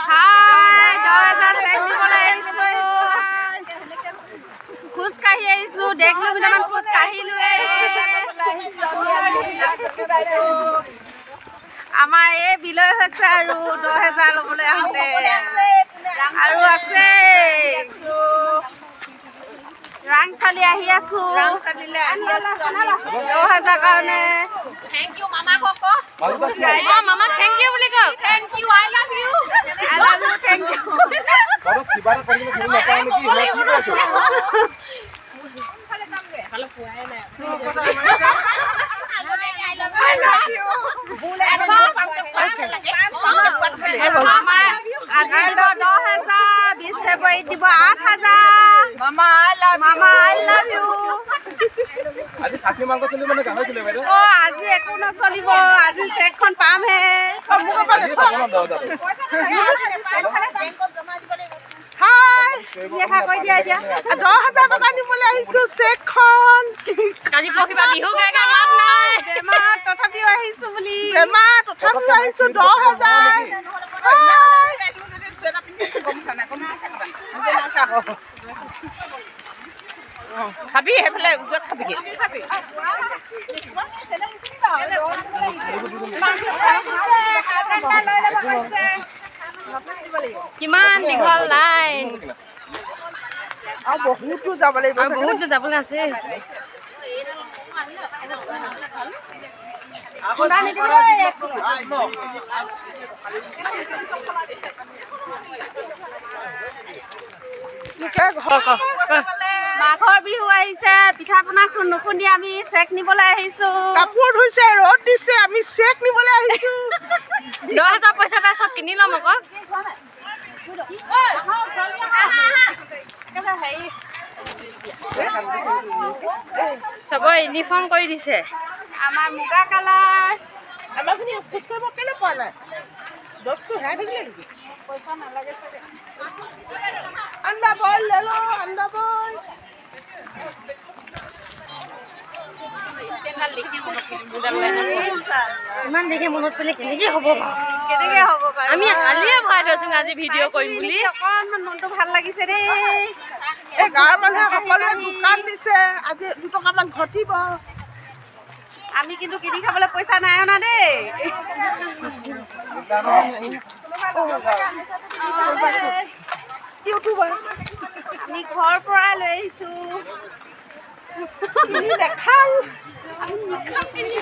হাই 10,000 check দিবলৈ আহিছোঁ খোজকাঢ়ি আহিছোঁ 1.5 কিলোমিটাৰমান খোজকাঢ়িলোৱে আমাৰ এই বিলয় হৈছে আৰু 10,000 ল'বলৈ আহোঁতে আৰু আছে ৰাংচালি আহি আছোঁ 10,000 কাৰণে Thank you, Mama Coco. মামা থেংক ইউ বুলি কওক Thank you, I love you. I love you thank you February দিব 8,000 Mama, I love Mama I love you আজি খাচী মাংস চলি মানে গাহৰি চলি বাইদেউ আজি একো নচলিব আজি চেকখন পামহে দেখা কৈ দিয়া এতিয়া 10,000 টকা নিবলৈ আহিছোঁ চেকখন কালি পৰহিবা বিহু গায়ক লাভ নাই বেমাৰ তথাপিও আহিছোঁ বুলি বেমাৰ তথাপিও আহিছোঁ 10,000 খাবি সেইফালে উজত খাবিগে কিমান দীঘল লাইন আৰু বহুত দূৰ যাব লাগিব বহুত দূৰ যাবলৈ আছে মাঘৰ বিহু আহিছে পিঠা পনা নুখুন্দি আমি চেক নিবলৈ আহিছোঁ কাপোৰ ধুইছে ৰ'দ দিছে আমি চেক নিবলৈ আহিছোঁ 10,000 পইচা পাই চব কিনি ল'ম আকৌ চবৰে ইউনিফৰ্ম কৰি দিছে আমাৰ মুগা কালাৰ আমাৰখিনি খোজ কৰিব কেলৈ পোৱা নাই বস্তু হেৰাই থাকিলে নেকি পইচা নালাগে চাগে আন্দা বইল লেলো আন্দা বইল ইমান দেখি মনত পেলাই কেনেকৈ হ'ব বাৰু আমি কালিয়ে ভৰাই থৈছোঁ আজি ভিডিঅ' কৰিম বুলি অকণমান মনটো ভাল লাগিছে দেই এই গাঁৱৰ মানুহে সকলোৱে দোকান দিছে আজি 2 টকামান ঘটিব আমি কিন্তু কিনি খাবলৈ পইচা নাই অনা দেই আমি ঘৰৰ পৰাই লৈ আহিছোঁ দেখাওঁ